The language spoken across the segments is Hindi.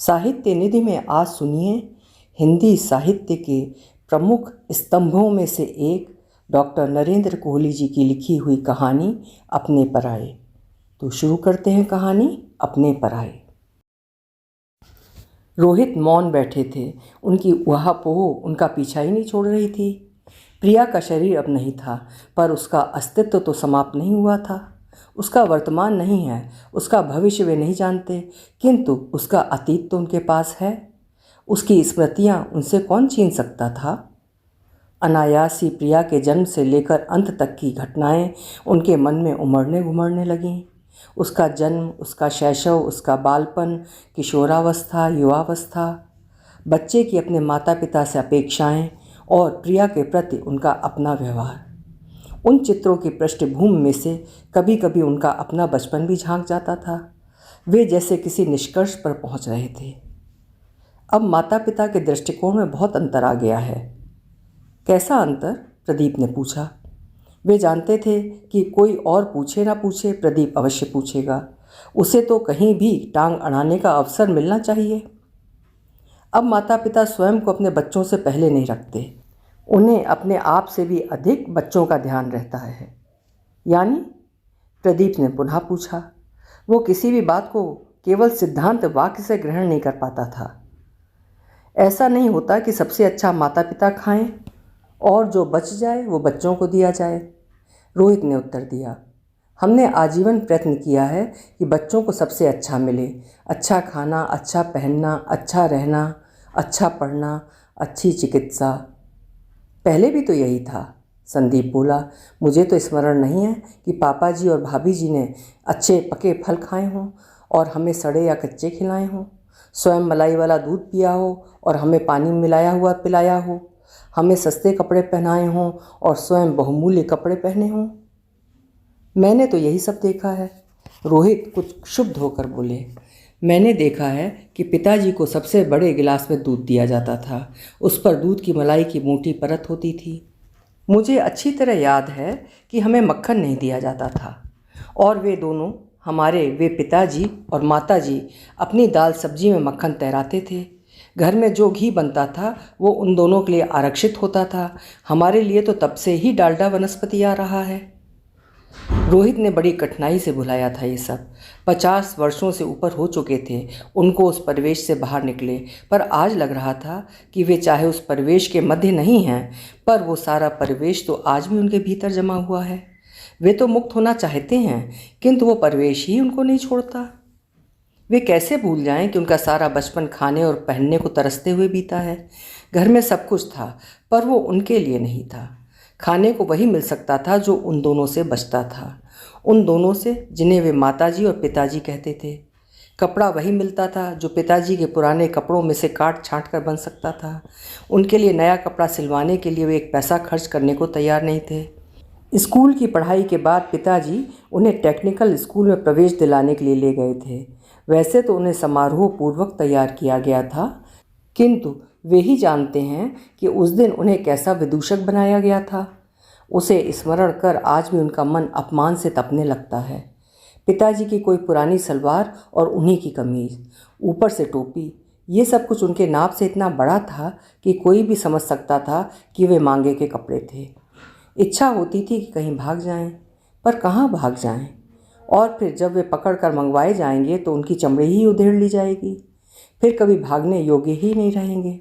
साहित्य निधि में आज सुनिए हिंदी साहित्य के प्रमुख स्तंभों में से एक डॉक्टर नरेंद्र कोहली जी की लिखी हुई कहानी अपने पराए। तो शुरू करते हैं कहानी अपने पराए। रोहित मौन बैठे थे। उनकी उहापोह उनका पीछा ही नहीं छोड़ रही थी। प्रिया का शरीर अब नहीं था, पर उसका अस्तित्व तो समाप्त नहीं हुआ था। उसका वर्तमान नहीं है, उसका भविष्य वे नहीं जानते, किंतु उसका अतीत तो उनके पास है। उसकी स्मृतियाँ उनसे कौन छीन सकता था। अनायास ही प्रिया के जन्म से लेकर अंत तक की घटनाएं उनके मन में उमड़ने घुमड़ने लगीं। उसका जन्म, उसका शैशव, उसका बालपन, किशोरावस्था, युवावस्था, बच्चे की अपने माता पिता से अपेक्षाएं और प्रिया के प्रति उनका अपना व्यवहार। उन चित्रों की पृष्ठभूमि में से कभी कभी उनका अपना बचपन भी झांक जाता था। वे जैसे किसी निष्कर्ष पर पहुंच रहे थे। अब माता पिता के दृष्टिकोण में बहुत अंतर आ गया है। कैसा अंतर? प्रदीप ने पूछा। वे जानते थे कि कोई और पूछे ना पूछे, प्रदीप अवश्य पूछेगा। उसे तो कहीं भी टांग अड़ाने का अवसर मिलना चाहिए। अब माता पिता स्वयं को अपने बच्चों से पहले नहीं रखते। उन्हें अपने आप से भी अधिक बच्चों का ध्यान रहता है। यानी? प्रदीप ने पुनः पूछा। वो किसी भी बात को केवल सिद्धांत वाक्य से ग्रहण नहीं कर पाता था। ऐसा नहीं होता कि सबसे अच्छा माता पिता खाएं और जो बच जाए वो बच्चों को दिया जाए। रोहित ने उत्तर दिया। हमने आजीवन प्रयत्न किया है कि बच्चों को सबसे अच्छा मिले। अच्छा खाना, अच्छा पहनना, अच्छा रहना, अच्छा पढ़ना, अच्छी चिकित्सा। पहले भी तो यही था, संदीप बोला। मुझे तो स्मरण नहीं है कि पापा जी और भाभी जी ने अच्छे पके फल खाए हों और हमें सड़े या कच्चे खिलाए हों, स्वयं मलाई वाला दूध पिया हो और हमें पानी मिलाया हुआ पिलाया हो, हमें सस्ते कपड़े पहनाए हों और स्वयं बहुमूल्य कपड़े पहने हों। मैंने तो यही सब देखा है। रोहित कुछ क्षुब्ध होकर बोले। मैंने देखा है कि पिताजी को सबसे बड़े गिलास में दूध दिया जाता था। उस पर दूध की मलाई की मोटी परत होती थी। मुझे अच्छी तरह याद है कि हमें मक्खन नहीं दिया जाता था और वे दोनों, वे पिताजी और माताजी अपनी दाल सब्जी में मक्खन तैराते थे। घर में जो घी बनता था वो उन दोनों के लिए आरक्षित होता था। हमारे लिए तो तब से ही डालडा वनस्पति आ रहा है। रोहित ने बड़ी कठिनाई से भुलाया था ये सब। 50 वर्षों से ऊपर हो चुके थे उनको उस परिवेश से बाहर निकले, पर आज लग रहा था कि वे चाहे उस परिवेश के मध्य नहीं हैं, पर वो सारा परिवेश तो आज भी उनके भीतर जमा हुआ है। वे तो मुक्त होना चाहते हैं, किंतु वो परिवेश ही उनको नहीं छोड़ता। वे कैसे भूल जाएं कि उनका सारा बचपन खाने और पहनने को तरसते हुए बीता है। घर में सब कुछ था, पर वो उनके लिए नहीं था। खाने को वही मिल सकता था जो उन दोनों से बचता था, उन दोनों से जिन्हें वे माताजी और पिताजी कहते थे। कपड़ा वही मिलता था जो पिताजी के पुराने कपड़ों में से काट छाँट कर बन सकता था। उनके लिए नया कपड़ा सिलवाने के लिए वे एक पैसा खर्च करने को तैयार नहीं थे। स्कूल की पढ़ाई के बाद पिताजी उन्हें टेक्निकल स्कूल में प्रवेश दिलाने के लिए ले गए थे। वैसे तो उन्हें समारोह पूर्वक तैयार किया गया था, किंतु वे ही जानते हैं कि उस दिन उन्हें कैसा विदूषक बनाया गया था। उसे स्मरण कर आज भी उनका मन अपमान से तपने लगता है। पिताजी की कोई पुरानी सलवार और उन्हीं की कमीज, ऊपर से टोपी, ये सब कुछ उनके नाप से इतना बड़ा था कि कोई भी समझ सकता था कि वे मांगे के कपड़े थे। इच्छा होती थी कि कहीं भाग जाएं, पर कहाँ भाग जाएं? और फिर जब वे पकड़ कर मंगवाए जाएंगे तो उनकी चमड़ी ही उधेड़ ली जाएगी। फिर कभी भागने योग्य ही नहीं रहेंगे।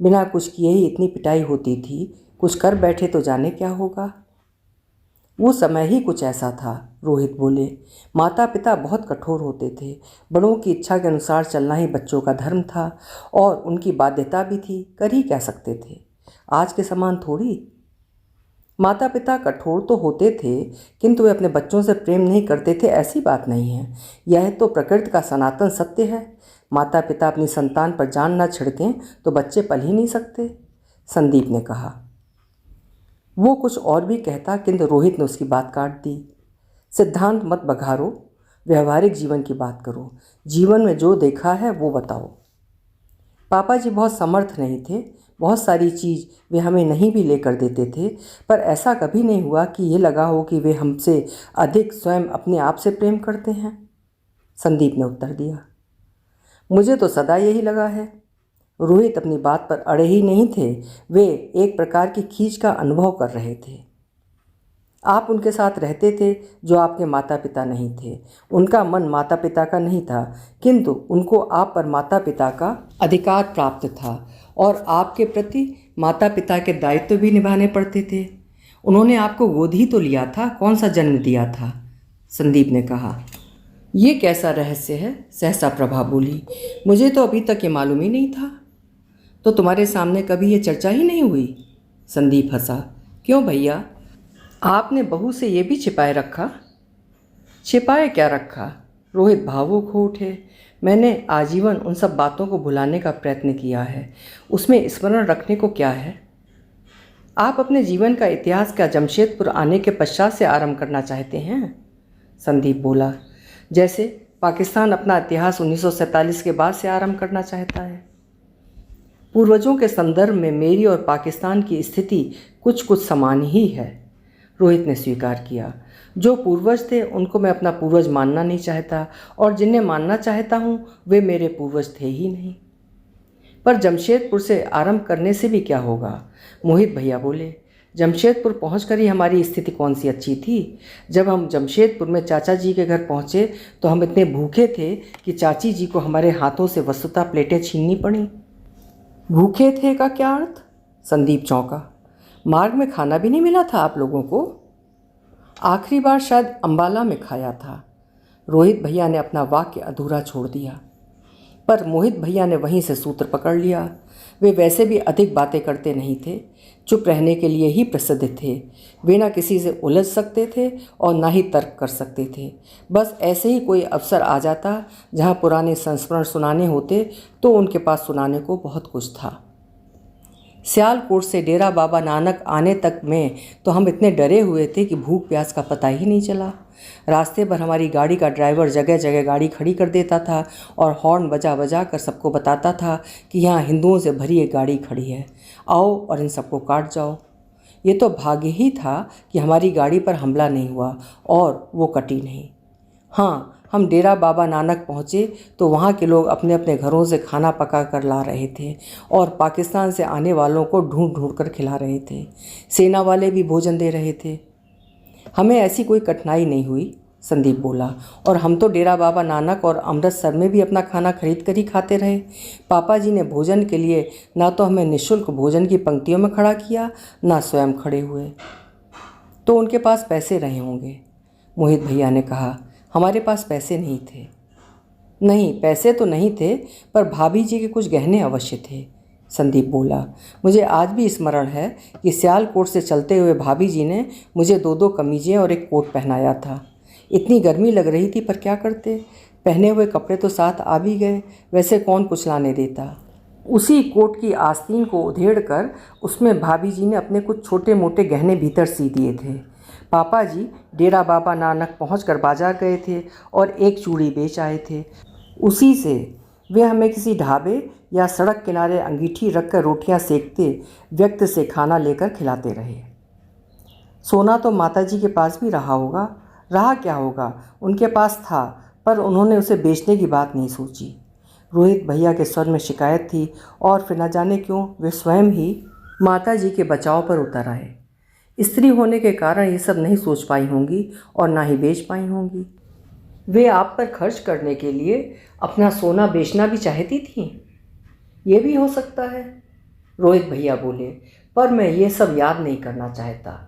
बिना कुछ किए ही इतनी पिटाई होती थी, कुछ कर बैठे तो जाने क्या होगा। वो समय ही कुछ ऐसा था, रोहित बोले। माता पिता बहुत कठोर होते थे। बड़ों की इच्छा के अनुसार चलना ही बच्चों का धर्म था और उनकी बाध्यता भी थी। कर ही क्या सकते थे, आज के समान थोड़ी। माता पिता कठोर तो होते थे, किंतु वे अपने बच्चों से प्रेम नहीं करते थे, ऐसी बात नहीं है। यह तो प्रकृति का सनातन सत्य है। माता पिता अपनी संतान पर जान न छिड़कें तो बच्चे पल ही नहीं सकते, संदीप ने कहा। वो कुछ और भी कहता, किंतु रोहित ने उसकी बात काट दी। सिद्धांत मत बघारो, व्यवहारिक जीवन की बात करो। जीवन में जो देखा है वो बताओ। पापा जी बहुत समर्थ नहीं थे। बहुत सारी चीज़ वे हमें नहीं भी लेकर देते थे, पर ऐसा कभी नहीं हुआ कि ये लगा हो कि वे हमसे अधिक स्वयं अपने आप से प्रेम करते हैं, संदीप ने उत्तर दिया। मुझे तो सदा यही लगा है। रोहित अपनी बात पर अड़े ही नहीं थे, वे एक प्रकार की खींच का अनुभव कर रहे थे। आप उनके साथ रहते थे जो आपके माता पिता नहीं थे। उनका मन माता पिता का नहीं था, किंतु उनको आप पर माता पिता का अधिकार प्राप्त था और आपके प्रति माता पिता के दायित्व भी निभाने पड़ते थे। उन्होंने आपको गोद ही तो लिया था, कौन सा जन्म दिया था? संदीप ने कहा। ये कैसा रहस्य है? सहसा प्रभा बोली। मुझे तो अभी तक ये मालूम ही नहीं था। तो तुम्हारे सामने कभी ये चर्चा ही नहीं हुई? संदीप हंसा। क्यों भैया, आपने बहू से ये भी छिपाए रखा? छिपाए क्या रखा? रोहित भावुक हो उठे। मैंने आजीवन उन सब बातों को भुलाने का प्रयत्न किया है, उसमें स्मरण रखने को क्या है? आप अपने जीवन का इतिहास क्या जमशेदपुर आने के पश्चात से आरंभ करना चाहते हैं? संदीप बोला। जैसे पाकिस्तान अपना इतिहास 1947 के बाद से आरंभ करना चाहता है। पूर्वजों के संदर्भ में मेरी और पाकिस्तान की स्थिति कुछ कुछ समान ही है, रोहित ने स्वीकार किया। जो पूर्वज थे उनको मैं अपना पूर्वज मानना नहीं चाहता, और जिन्हें मानना चाहता हूँ वे मेरे पूर्वज थे ही नहीं। पर जमशेदपुर से आरंभ करने से भी क्या होगा? मोहित भैया बोले। जमशेदपुर पहुंचकर ही हमारी स्थिति कौन सी अच्छी थी। जब हम जमशेदपुर में चाचा जी के घर पहुँचे तो हम इतने भूखे थे कि चाची जी को हमारे हाथों से वस्तुतः प्लेटें छीननी पड़ी। भूखे थे का क्या अर्थ? संदीप चौंका। मार्ग में खाना भी नहीं मिला था आप लोगों को? आखिरी बार शायद अंबाला में खाया था। रोहित भैया ने अपना वाक्य अधूरा छोड़ दिया, पर मोहित भैया ने वहीं से सूत्र पकड़ लिया। वे वैसे भी अधिक बातें करते नहीं थे, चुप रहने के लिए ही प्रसिद्ध थे। वे ना किसी से उलझ सकते थे और ना ही तर्क कर सकते थे। बस ऐसे ही कोई अवसर आ जाता जहाँ पुराने संस्मरण सुनाने होते तो उनके पास सुनाने को बहुत कुछ था। सियालकोट से डेरा बाबा नानक आने तक में तो हम इतने डरे हुए थे कि भूख प्यास का पता ही नहीं चला। रास्ते पर हमारी गाड़ी का ड्राइवर जगह जगह गाड़ी खड़ी कर देता था और हॉर्न बजा बजा कर सबको बताता था कि यहाँ हिंदुओं से भरी एक गाड़ी खड़ी है, आओ और इन सबको काट जाओ। ये तो भाग्य ही था कि हमारी गाड़ी पर हमला नहीं हुआ और वो कटी नहीं। हाँ, हम डेरा बाबा नानक पहुँचे तो वहाँ के लोग अपने अपने घरों से खाना पका कर ला रहे थे और पाकिस्तान से आने वालों को ढूंढ ढूंढ कर खिला रहे थे। सेना वाले भी भोजन दे रहे थे। हमें ऐसी कोई कठिनाई नहीं हुई, संदीप बोला। और हम तो डेरा बाबा नानक और अमृतसर में भी अपना खाना खरीद कर ही खाते रहे। पापा जी ने भोजन के लिए ना तो हमें निःशुल्क भोजन की पंक्तियों में खड़ा किया, ना स्वयं खड़े हुए। तो उनके पास पैसे रहे होंगे, मोहित भैया ने कहा। हमारे पास पैसे नहीं थे। नहीं, पैसे तो नहीं थे, पर भाभी जी के कुछ गहने अवश्य थे, संदीप बोला। मुझे आज भी स्मरण है कि सियालकोट से चलते हुए भाभी जी ने मुझे 2-2 कमीजें और एक कोट पहनाया था। इतनी गर्मी लग रही थी, पर क्या करते, पहने हुए कपड़े तो साथ आ भी गए, वैसे कौन कुछ लाने देता। उसी कोट की आस्तीन को उधेड़ कर उसमें भाभी जी ने अपने कुछ छोटे मोटे गहने भीतर सी दिए थे। पापा जी डेरा बाबा नानक पहुंचकर बाजार गए थे और एक चूड़ी बेच आए थे। उसी से वे हमें किसी ढाबे या सड़क किनारे अंगीठी रखकर रोटियां सेकते व्यक्ति से खाना लेकर खिलाते रहे। सोना तो माता जी के पास भी रहा होगा। रहा क्या होगा, उनके पास था, पर उन्होंने उसे बेचने की बात नहीं सोची। रोहित भैया के स्वर में शिकायत थी और फिर न जाने क्यों वे स्वयं ही माता जी के बचाव पर उतर आए। स्त्री होने के कारण ये सब नहीं सोच पाई होंगी और ना ही बेच पाई होंगी। वे आप पर खर्च करने के लिए अपना सोना बेचना भी चाहती थीं। ये भी हो सकता है, रोहित भैया बोले, पर मैं ये सब याद नहीं करना चाहता।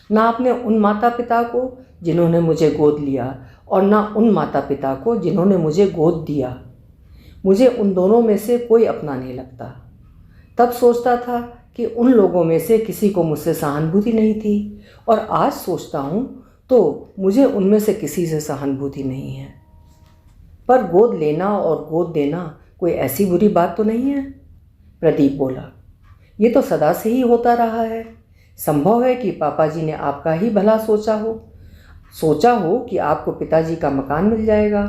ना अपने उन माता पिता को जिन्होंने मुझे गोद लिया और ना उन माता पिता को जिन्होंने मुझे गोद दिया। मुझे उन दोनों में से कोई अपना नहीं लगता। तब सोचता था कि उन लोगों में से किसी को मुझसे सहानुभूति नहीं थी, और आज सोचता हूँ तो मुझे उनमें से किसी से सहानुभूति नहीं है। पर गोद लेना और गोद देना कोई ऐसी बुरी बात तो नहीं है, प्रदीप बोला। ये तो सदा से ही होता रहा है। संभव है कि पापा जी ने आपका ही भला सोचा हो कि आपको पिताजी का मकान मिल जाएगा।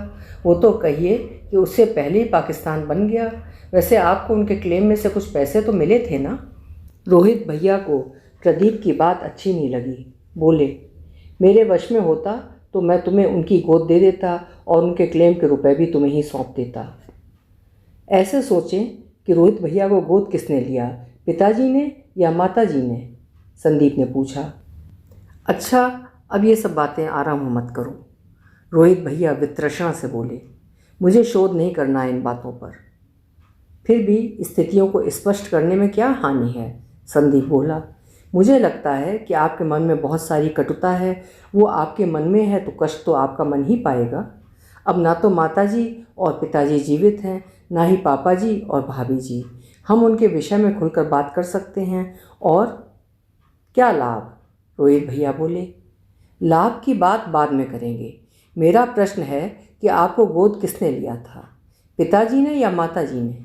वो तो कहिए कि उससे पहले ही पाकिस्तान बन गया। वैसे आपको उनके क्लेम में से कुछ पैसे तो मिले थे ना? रोहित भैया को प्रदीप की बात अच्छी नहीं लगी। बोले, मेरे वश में होता तो मैं तुम्हें उनकी गोद दे देता और उनके क्लेम के रुपए भी तुम्हें ही सौंप देता। ऐसे सोचें कि रोहित भैया को गोद किसने लिया, पिताजी ने या माताजी ने? संदीप ने पूछा। अच्छा, अब ये सब बातें आराम मत करो, रोहित भैया वितृष्णा से बोले। मुझे शोध नहीं करना है इन बातों पर। फिर भी स्थितियों को स्पष्ट करने में क्या हानि है, संदीप बोला। मुझे लगता है कि आपके मन में बहुत सारी कटुता है। वो आपके मन में है तो कष्ट तो आपका मन ही पाएगा। अब ना तो माताजी और पिताजी जीवित हैं, ना ही पापा जी और भाभी जी। हम उनके विषय में खुलकर बात कर सकते हैं। और क्या लाभ? रोहित भैया बोले। लाभ की बात बाद में करेंगे। मेरा प्रश्न है कि आपको गोद किसने लिया था, पिताजी ने या माताजी ने?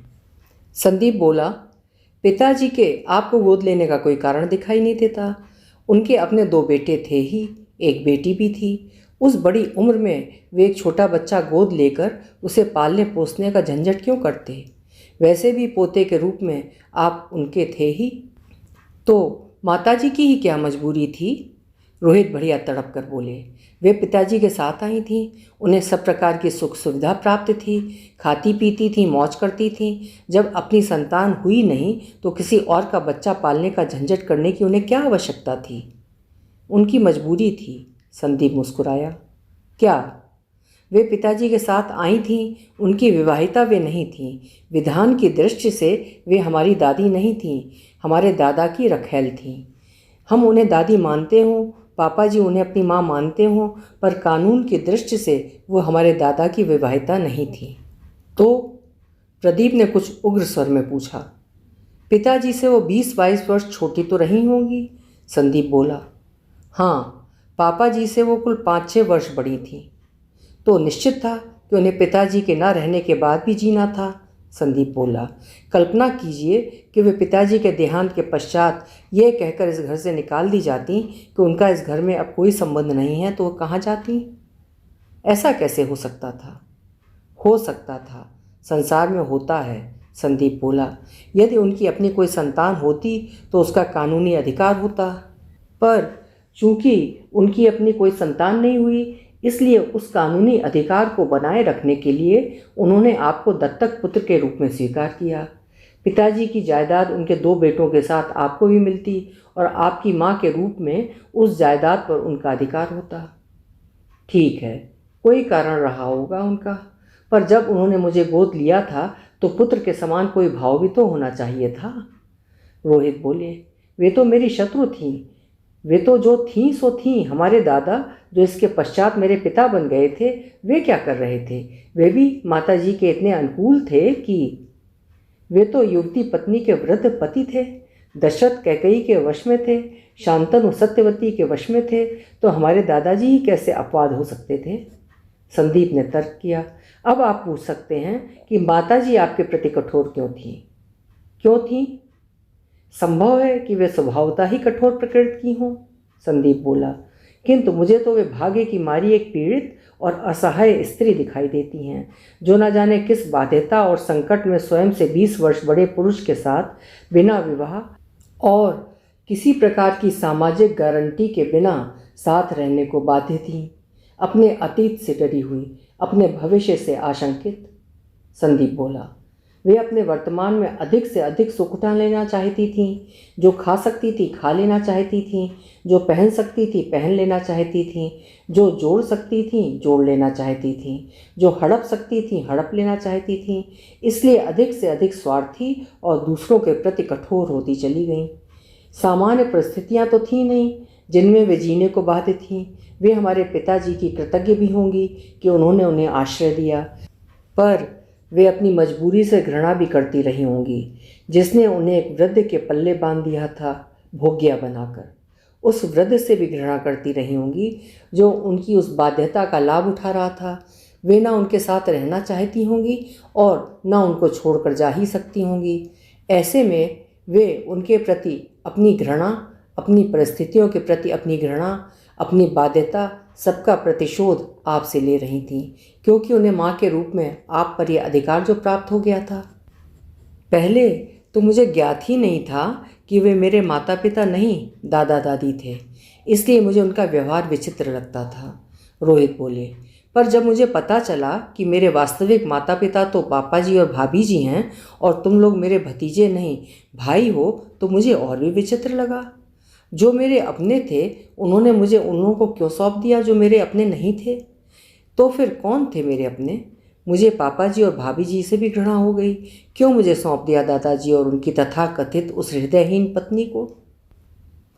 संदीप बोला। पिताजी के आपको गोद लेने का कोई कारण दिखाई नहीं देता। उनके अपने 2 बेटे थे ही, एक बेटी भी थी। उस बड़ी उम्र में वे एक छोटा बच्चा गोद लेकर उसे पालने पोसने का झंझट क्यों करते? वैसे भी पोते के रूप में आप उनके थे ही, तो माताजी की ही क्या मजबूरी थी? रोहित बढ़िया तड़प कर बोले। वे पिताजी के साथ आई थीं। उन्हें सब प्रकार की सुख सुविधा प्राप्त थी, खाती पीती थीं, मौज करती थीं। जब अपनी संतान हुई नहीं तो किसी और का बच्चा पालने का झंझट करने की उन्हें क्या आवश्यकता थी? उनकी मजबूरी थी। संदीप मुस्कुराया। क्या? वे पिताजी के साथ आई थीं। उनकी विवाहिता वे नहीं थीं। विधान की दृष्टि से वे हमारी दादी नहीं थीं, हमारे दादा की रखैल थीं। हम उन्हें दादी मानते हों, पापा जी उन्हें अपनी माँ मानते हों, पर कानून की दृष्टि से वो हमारे दादा की विवाहिता नहीं थी। तो? प्रदीप ने कुछ उग्र स्वर में पूछा। पिताजी से वो 20-22 वर्ष छोटी तो रही होंगी, संदीप बोला। हाँ, पापा जी से वो कुल 5-6 वर्ष बड़ी थीं। तो निश्चित था कि उन्हें पिताजी के ना रहने के बाद भी जीना था, संदीप बोला। कल्पना कीजिए कि वे पिताजी के देहांत के पश्चात ये कहकर इस घर से निकाल दी जाती कि उनका इस घर में अब कोई संबंध नहीं है, तो वो कहाँ जाती? ऐसा कैसे हो सकता था? हो सकता था, संसार में होता है, संदीप बोला। यदि उनकी अपनी कोई संतान होती तो उसका कानूनी अधिकार होता, पर चूंकि उनकी अपनी कोई संतान नहीं हुई, इसलिए उस कानूनी अधिकार को बनाए रखने के लिए उन्होंने आपको दत्तक पुत्र के रूप में स्वीकार किया। पिताजी की जायदाद उनके 2 बेटों के साथ आपको भी मिलती और आपकी माँ के रूप में उस जायदाद पर उनका अधिकार होता। ठीक है, कोई कारण रहा होगा उनका, पर जब उन्होंने मुझे गोद लिया था तो पुत्र के समान कोई भाव भी तो होना चाहिए था, रोहित बोले। वे तो मेरी शत्रु थीं। वे तो जो थीं सो थीं। हमारे दादा, जो इसके पश्चात मेरे पिता बन गए थे, वे क्या कर रहे थे? वे भी माताजी के इतने अनुकूल थे कि वे तो युवती पत्नी के वृद्ध पति थे, दशरथ कैकेयी के वश में थे, शांतनु सत्यवती के वश में थे, तो हमारे दादाजी ही कैसे अपवाद हो सकते थे? संदीप ने तर्क किया। अब आप पूछ सकते हैं कि माताजी आपके प्रति कठोर क्यों थीं? क्यों थीं? संभव है कि वे स्वभावतः ही कठोर प्रकृति की हों, संदीप बोला। किंतु मुझे तो वे भाग्य की मारी एक पीड़ित और असहाय स्त्री दिखाई देती हैं, जो न जाने किस बाध्यता और संकट में स्वयं से 20 वर्ष बड़े पुरुष के साथ बिना विवाह और किसी प्रकार की सामाजिक गारंटी के बिना साथ रहने को बाध्य थीं, अपने अतीत से डरी हुई, अपने भविष्य से आशंकित, संदीप बोला। वे अपने वर्तमान में अधिक से अधिक सुख उठा लेना चाहती थीं, जो खा सकती थी खा लेना चाहती थीं, जो पहन सकती थी पहन लेना चाहती थीं, जो जोड़ सकती थीं जोड़ लेना चाहती थीं, जो हड़प सकती थीं हड़प लेना चाहती थीं। इसलिए अधिक से अधिक स्वार्थी और दूसरों के प्रति कठोर होती चली गईं। सामान्य परिस्थितियाँ तो थीं नहीं जिनमें वे जीने को बाध्य थीं। वे हमारे पिताजी की कृतज्ञ भी होंगी कि उन्होंने उन्हें आश्रय दिया, पर वे अपनी मजबूरी से घृणा भी करती रही होंगी, जिसने उन्हें एक वृद्ध के पल्ले बांध दिया था, भोग्या बनाकर। उस वृद्ध से भी घृणा करती रही होंगी जो उनकी उस बाध्यता का लाभ उठा रहा था। वे ना उनके साथ रहना चाहती होंगी और ना उनको छोड़कर जा ही सकती होंगी। ऐसे में वे उनके प्रति अपनी घृणा, अपनी परिस्थितियों के प्रति अपनी घृणा, अपनी बाध्यता, सबका प्रतिशोध आपसे ले रही थीं, क्योंकि उन्हें माँ के रूप में आप पर यह अधिकार जो प्राप्त हो गया था। पहले तो मुझे ज्ञात ही नहीं था कि वे मेरे माता पिता नहीं, दादा दादी थे, इसलिए मुझे उनका व्यवहार विचित्र लगता था, रोहित बोले। पर जब मुझे पता चला कि मेरे वास्तविक माता पिता तो पापा जी और भाभी जी हैं और तुम लोग मेरे भतीजे नहीं भाई हो, तो मुझे और भी विचित्र लगा। जो मेरे अपने थे उन्होंने मुझे उन लोगों को क्यों सौंप दिया जो मेरे अपने नहीं थे? तो फिर कौन थे मेरे अपने? मुझे पापा जी और भाभी जी से भी घृणा हो गई। क्यों मुझे सौंप दिया दादाजी और उनकी तथाकथित उस हृदयहीन पत्नी को?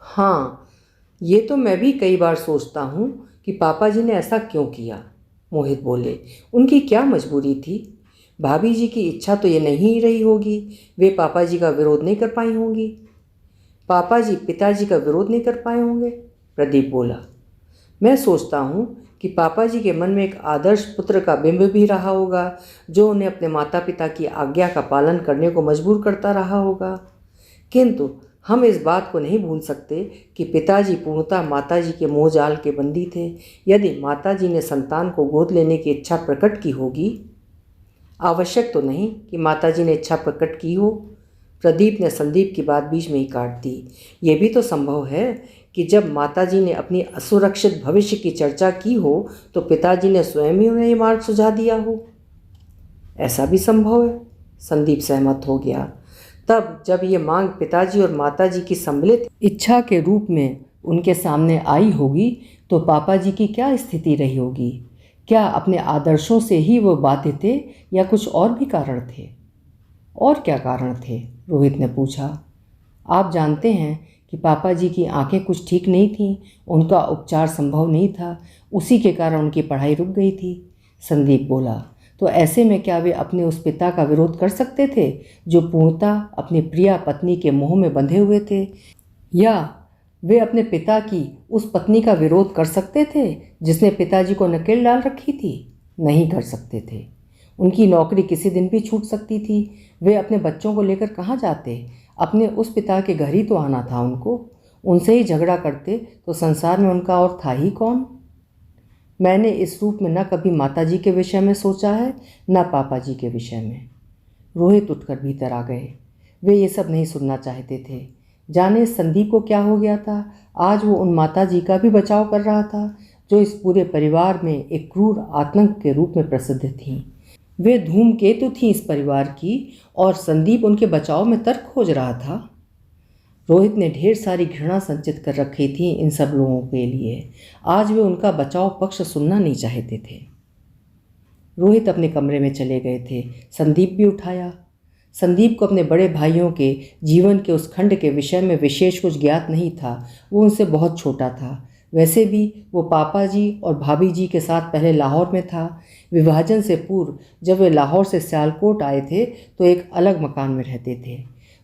हाँ, ये तो मैं भी कई बार सोचता हूँ कि पापा जी ने ऐसा क्यों किया। मोहित बोले, उनकी क्या मजबूरी थी? भाभी जी की इच्छा तो ये नहीं रही होगी, वे पापा जी का विरोध नहीं कर पाई होंगी। पापा जी पिताजी का विरोध नहीं कर पाए होंगे, प्रदीप बोला। मैं सोचता हूँ कि पापा जी के मन में एक आदर्श पुत्र का बिंब भी रहा होगा जो उन्हें अपने माता पिता की आज्ञा का पालन करने को मजबूर करता रहा होगा। किंतु हम इस बात को नहीं भूल सकते कि पिताजी पूर्णतः माताजी के मोहजाल के बंदी थे। यदि माताजी ने संतान को गोद लेने की इच्छा प्रकट की होगी, आवश्यक तो नहीं कि माताजी ने इच्छा प्रकट की हो। प्रदीप ने संदीप की बात बीच में ही काट दी। ये भी तो संभव है कि जब माताजी ने अपनी असुरक्षित भविष्य की चर्चा की हो तो पिताजी ने स्वयं ही उन्हें ये मार्ग सुझा दिया हो। ऐसा भी संभव है, संदीप सहमत हो गया। तब जब ये मांग पिताजी और माताजी की सम्मिलित इच्छा के रूप में उनके सामने आई होगी तो पापा जी की क्या स्थिति रही होगी? क्या अपने आदर्शों से ही वो बातें थे या कुछ और भी कारण थे? और क्या कारण थे? रोहित ने पूछा। आप जानते हैं कि पापा जी की आंखें कुछ ठीक नहीं थीं, उनका उपचार संभव नहीं था, उसी के कारण उनकी पढ़ाई रुक गई थी, संदीप बोला। तो ऐसे में क्या वे अपने उस पिता का विरोध कर सकते थे जो पूर्णतः अपनी प्रिया पत्नी के मोह में बंधे हुए थे? या वे अपने पिता की उस पत्नी का विरोध कर सकते थे जिसने पिताजी को नकेल डाल रखी थी? नहीं कर सकते थे। उनकी नौकरी किसी दिन भी छूट सकती थी। वे अपने बच्चों को लेकर कहाँ जाते? अपने उस पिता के घर ही तो आना था उनको। उनसे ही झगड़ा करते तो संसार में उनका और था ही कौन? मैंने इस रूप में न कभी माताजी के विषय में सोचा है न पापा जी के विषय में। रोहित उठकर भीतर आ गए। वे ये सब नहीं सुनना चाहते थे। जाने संदीप को क्या हो गया था। आज वो उन माताजी का भी बचाव कर रहा था जो इस पूरे परिवार में एक क्रूर आतंक के रूप में प्रसिद्ध थीं। वे धूमकेतु थीं इस परिवार की और संदीप उनके बचाव में तर्क खोज रहा था। रोहित ने ढेर सारी घृणा संचित कर रखी थी इन सब लोगों के लिए। आज वे उनका बचाव पक्ष सुनना नहीं चाहते थे। रोहित अपने कमरे में चले गए थे। संदीप भी उठाया। संदीप को अपने बड़े भाइयों के जीवन के उस खंड के विषय में विशेष कुछ ज्ञात नहीं था। वो उनसे बहुत छोटा था। वैसे भी वो पापा जी और भाभी जी के साथ पहले लाहौर में था। विभाजन से पूर्व जब वे लाहौर से सियालकोट आए थे तो एक अलग मकान में रहते थे।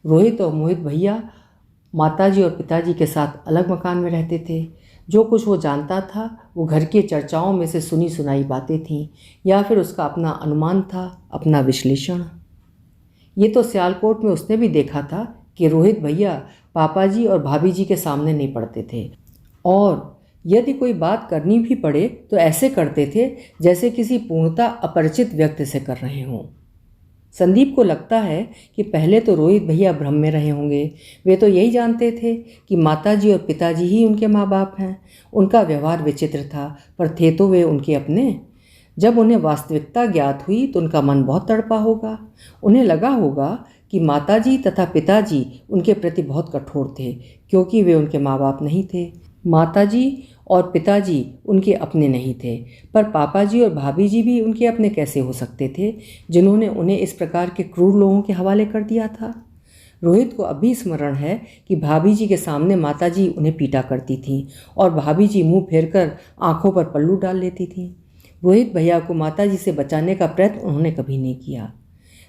रोहित और मोहित भैया माताजी और पिताजी के साथ अलग मकान में रहते थे। जो कुछ वो जानता था वो घर की चर्चाओं में से सुनी सुनाई बातें थीं या फिर उसका अपना अनुमान था, अपना विश्लेषण। ये तो सियालकोट में उसने भी देखा था कि रोहित भैया पापा जी और भाभी जी के सामने नहीं पड़ते थे और यदि कोई बात करनी भी पड़े तो ऐसे करते थे जैसे किसी पूर्णतः अपरिचित व्यक्ति से कर रहे हों। संदीप को लगता है कि पहले तो रोहित भैया भ्रम में रहे होंगे। वे तो यही जानते थे कि माताजी और पिताजी ही उनके माँ बाप हैं। उनका व्यवहार विचित्र था पर थे तो वे उनके अपने। जब उन्हें वास्तविकता ज्ञात हुई तो उनका मन बहुत तड़पा होगा। उन्हें लगा होगा कि माताजी तथा पिताजी उनके प्रति बहुत कठोर थे क्योंकि वे उनके माँ बाप नहीं थे। माताजी और पिताजी उनके अपने नहीं थे, पर पापाजी और भाभी जी भी उनके अपने कैसे हो सकते थे जिन्होंने उन्हें इस प्रकार के क्रूर लोगों के हवाले कर दिया था। रोहित को अभी स्मरण है कि भाभी जी के सामने माताजी उन्हें पीटा करती थीं और भाभी जी मुँह फेरकर आंखों पर पल्लू डाल लेती थीं। रोहित भैया को माताजी से बचाने का प्रयत्न उन्होंने कभी नहीं किया।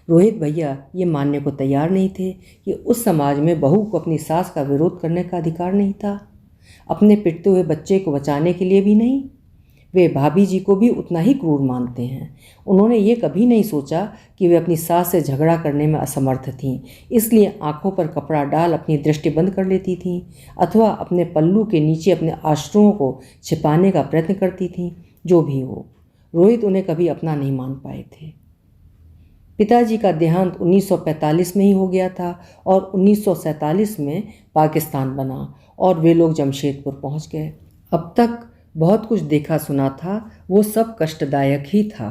रोहित भैया ये मानने को तैयार नहीं थे कि उस समाज में बहू को अपनी सास का विरोध करने का अधिकार नहीं था, अपने पिटते हुए बच्चे को बचाने के लिए भी नहीं। वे भाभी जी को भी उतना ही क्रूर मानते हैं। उन्होंने ये कभी नहीं सोचा कि वे अपनी सास से झगड़ा करने में असमर्थ थीं, इसलिए आंखों पर कपड़ा डाल अपनी दृष्टि बंद कर लेती थीं अथवा अपने पल्लू के नीचे अपने आश्रुओं को छिपाने का प्रयत्न करती थीं। जो भी हो, रोहित उन्हें कभी अपना नहीं मान पाए थे। पिताजी का देहांत 1945 में ही हो गया था और 1947 में पाकिस्तान बना और वे लोग जमशेदपुर पहुंच गए। अब तक बहुत कुछ देखा सुना था, वो सब कष्टदायक ही था।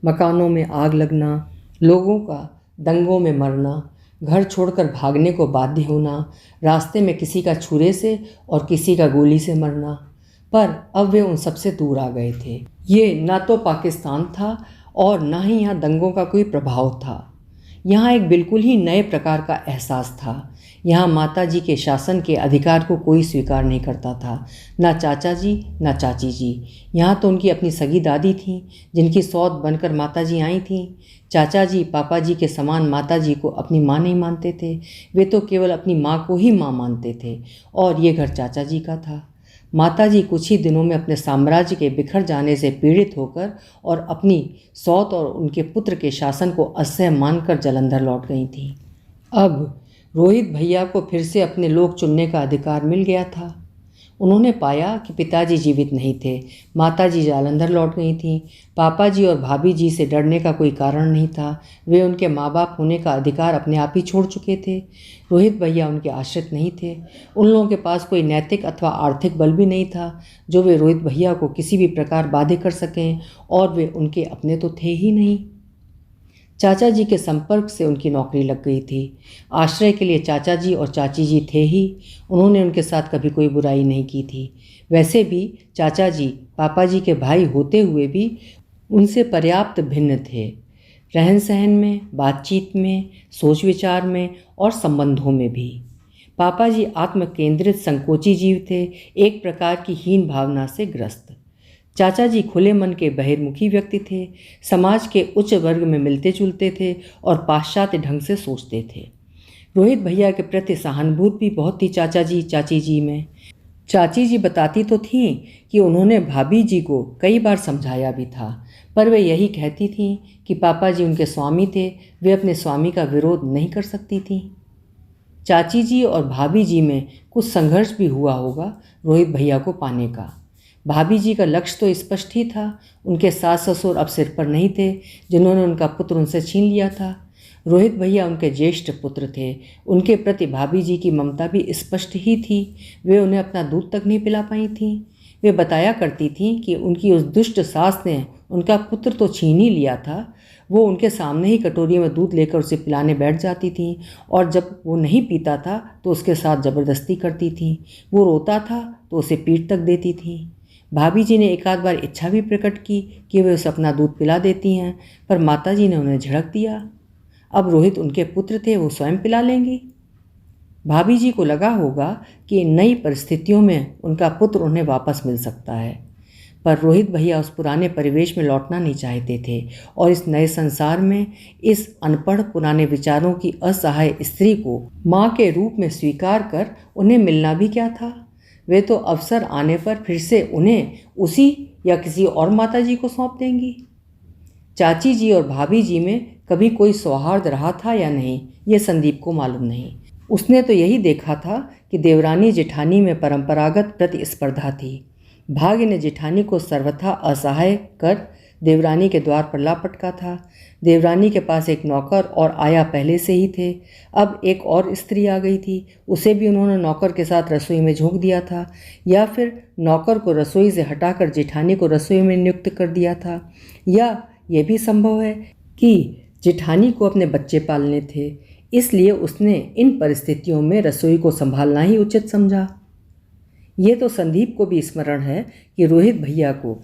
मकानों में आग लगना, लोगों का दंगों में मरना, घर छोड़कर भागने को बाध्य होना, रास्ते में किसी का छुरे से और किसी का गोली से मरना। पर अब वे उन सबसे दूर आ गए थे। ये ना तो पाकिस्तान था और ना ही यहाँ दंगों का कोई प्रभाव था। यहाँ एक बिल्कुल ही नए प्रकार का एहसास था। यहाँ माता जी के शासन के अधिकार को कोई स्वीकार नहीं करता था, ना चाचा जी ना चाची जी। यहाँ तो उनकी अपनी सगी दादी थीं, जिनकी सौत बनकर माता जी आई थीं। चाचा जी पापा जी के समान माता जी को अपनी माँ नहीं मानते थे, वे तो केवल अपनी माँ को ही माँ मानते थे, और ये घर चाचा जी का था। माताजी कुछ ही दिनों में अपने साम्राज्य के बिखर जाने से पीड़ित होकर और अपनी सौत और उनके पुत्र के शासन को असह्य मानकर जालंधर लौट गई थीं। अब रोहित भैया को फिर से अपने लोग चुनने का अधिकार मिल गया था। उन्होंने पाया कि पिताजी जीवित नहीं थे, माताजी जालंधर लौट गई थीं। पापा जी और भाभी जी से डरने का कोई कारण नहीं था, वे उनके माँ बाप होने का अधिकार अपने आप ही छोड़ चुके थे। रोहित भैया उनके आश्रित नहीं थे, उन लोगों के पास कोई नैतिक अथवा आर्थिक बल भी नहीं था जो वे रोहित भैया को किसी भी प्रकार बाध्य कर सकें, और वे उनके अपने तो थे ही नहीं। चाचा जी के संपर्क से उनकी नौकरी लग गई थी। आश्रय के लिए चाचा जी और चाची जी थे ही, उन्होंने उनके साथ कभी कोई बुराई नहीं की थी। वैसे भी चाचा जी पापा जी के भाई होते हुए भी उनसे पर्याप्त भिन्न थे, रहन सहन में, बातचीत में, सोच विचार में और संबंधों में भी। पापा जी आत्म केंद्रित संकोची जीव थे, एक प्रकार की हीन भावना से ग्रस्त। चाचा जी खुले मन के बहिर्मुखी व्यक्ति थे, समाज के उच्च वर्ग में मिलते जुलते थे और पाश्चात्य ढंग से सोचते थे। रोहित भैया के प्रति सहानुभूति भी बहुत थी चाचा जी चाची जी में। चाची जी बताती तो थीं कि उन्होंने भाभी जी को कई बार समझाया भी था, पर वे यही कहती थीं कि पापा जी उनके स्वामी थे, वे अपने स्वामी का विरोध नहीं कर सकती थीं। चाची जी और भाभी जी में कुछ संघर्ष भी हुआ होगा रोहित भैया को पाने का। भाभी जी का लक्ष्य तो स्पष्ट ही था, उनके सास ससुर अब सिर पर नहीं थे, जिन्होंने उनका पुत्र उनसे छीन लिया था। रोहित भैया उनके ज्येष्ठ पुत्र थे, उनके प्रति भाभी जी की ममता भी स्पष्ट ही थी। वे उन्हें अपना दूध तक नहीं पिला पाई थीं। वे बताया करती थीं कि उनकी उस दुष्ट सास ने उनका पुत्र तो छीन ही लिया था, वो उनके सामने ही कटोरी में दूध लेकर उसे पिलाने बैठ जाती थीं, और जब वो नहीं पीता था तो उसके साथ ज़बरदस्ती करती थीं। वो रोता था तो उसे पीठ तक देती थीं। भाभी जी ने एक आध बार इच्छा भी प्रकट की कि वे उसे अपना दूध पिला देती हैं, पर माताजी ने उन्हें झिड़क दिया। अब रोहित उनके पुत्र थे, वो स्वयं पिला लेंगी। भाभी जी को लगा होगा कि नई परिस्थितियों में उनका पुत्र उन्हें वापस मिल सकता है, पर रोहित भैया उस पुराने परिवेश में लौटना नहीं चाहते थे, और इस नए संसार में इस अनपढ़ पुराने विचारों की असहाय स्त्री को माँ के रूप में स्वीकार कर उन्हें मिलना भी क्या था। वे तो अवसर आने पर फिर से उन्हें उसी या किसी और माता जी को सौंप देंगी। चाची जी और भाभी जी में कभी कोई सौहार्द रहा था या नहीं, ये संदीप को मालूम नहीं। उसने तो यही देखा था कि देवरानी जेठानी में परंपरागत प्रतिस्पर्धा थी। भाग्य ने जेठानी को सर्वथा असहाय कर देवरानी के द्वार पर ला पटका था। देवरानी के पास एक नौकर और आया पहले से ही थे, अब एक और स्त्री आ गई थी, उसे भी उन्होंने नौकर के साथ रसोई में झोंक दिया था, या फिर नौकर को रसोई से हटाकर जेठानी को रसोई में नियुक्त कर दिया था, या यह भी संभव है कि जेठानी को अपने बच्चे पालने थे, इसलिए उसने इन परिस्थितियों में रसोई को संभालना ही उचित समझा। ये तो संदीप को भी स्मरण है कि रोहित भैया को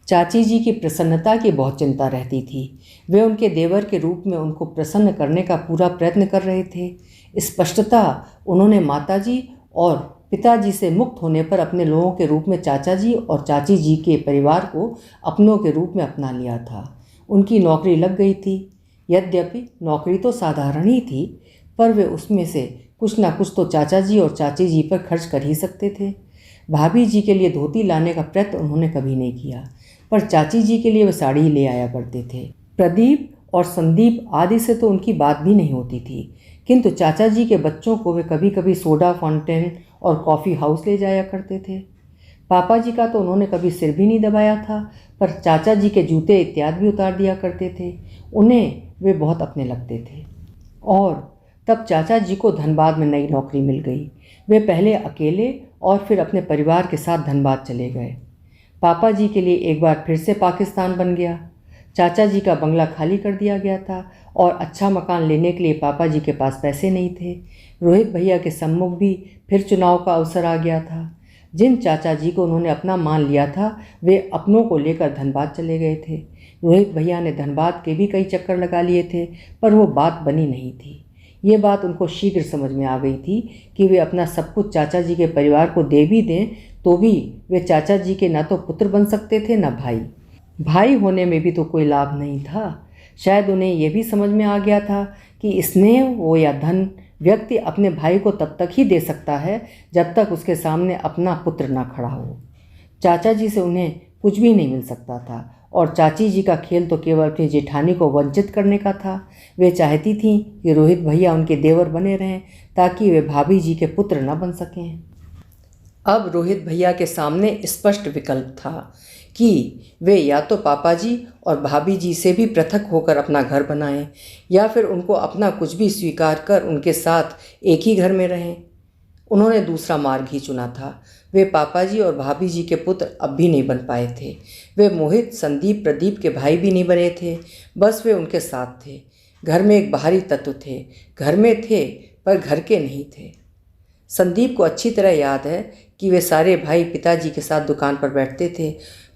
चाची जी की प्रसन्नता की बहुत चिंता रहती थी। वे उनके देवर के रूप में उनको प्रसन्न करने का पूरा प्रयत्न कर रहे थे। स्पष्टतः उन्होंने माताजी और पिताजी से मुक्त होने पर अपने लोगों के रूप में चाचा जी और चाची जी के परिवार को अपनों के रूप में अपना लिया था। उनकी नौकरी लग गई थी। यद्यपि नौकरी तो साधारण ही थी, पर वे उसमें से कुछ ना कुछ तो चाचा जी और चाची जी पर खर्च कर ही सकते थे। भाभी जी के लिए धोती लाने का प्रयत्न उन्होंने कभी नहीं किया, पर चाची जी के लिए वे साड़ी ही ले आया करते थे। प्रदीप और संदीप आदि से तो उनकी बात भी नहीं होती थी, किंतु चाचा जी के बच्चों को वे कभी कभी सोडा फाउंटेन और कॉफ़ी हाउस ले जाया करते थे। पापा जी का तो उन्होंने कभी सिर भी नहीं दबाया था, पर चाचा जी के जूते इत्यादि भी उतार दिया करते थे। उन्हें वे बहुत अपने लगते थे। और तब चाचा जी को धनबाद में नई नौकरी मिल गई। वे पहले अकेले और फिर अपने परिवार के साथ धनबाद चले गए। पापा जी के लिए एक बार फिर से पाकिस्तान बन गया। चाचा जी का बंगला खाली कर दिया गया था और अच्छा मकान लेने के लिए पापा जी के पास पैसे नहीं थे। रोहित भैया के सम्मुख भी फिर चुनाव का अवसर आ गया था। जिन चाचा जी को उन्होंने अपना मान लिया था वे अपनों को लेकर धनबाद चले गए थे। रोहित भैया ने धनबाद के भी कई चक्कर लगा लिए थे, पर वो बात बनी नहीं थी। ये बात उनको शीघ्र समझ में आ गई थी कि वे अपना सब कुछ चाचा जी के परिवार को दे भी दें तो भी वे चाचा जी के न तो पुत्र बन सकते थे न भाई। भाई होने में भी तो कोई लाभ नहीं था। शायद उन्हें यह भी समझ में आ गया था कि स्नेह वो या धन व्यक्ति अपने भाई को तब तक ही दे सकता है जब तक उसके सामने अपना पुत्र न खड़ा हो। चाचा जी से उन्हें कुछ भी नहीं मिल सकता था और चाची जी का खेल तो केवल अपनी जेठानी को वंचित करने का था। वे चाहती थीं कि रोहित भैया उनके देवर बने रहें ताकि वे भाभी जी के पुत्र न बन सकें। अब रोहित भैया के सामने स्पष्ट विकल्प था कि वे या तो पापा जी और भाभी जी से भी पृथक होकर अपना घर बनाएं या फिर उनको अपना कुछ भी स्वीकार कर उनके साथ एक ही घर में रहें। उन्होंने दूसरा मार्ग ही चुना था। वे पापा जी और भाभी जी के पुत्र अब भी नहीं बन पाए थे। वे मोहित, संदीप, प्रदीप के भाई भी नहीं बने थे। बस वे उनके साथ थे। घर में एक बाहरी तत्व थे। घर में थे पर घर के नहीं थे। संदीप को अच्छी तरह याद है कि वे सारे भाई पिताजी के साथ दुकान पर बैठते थे,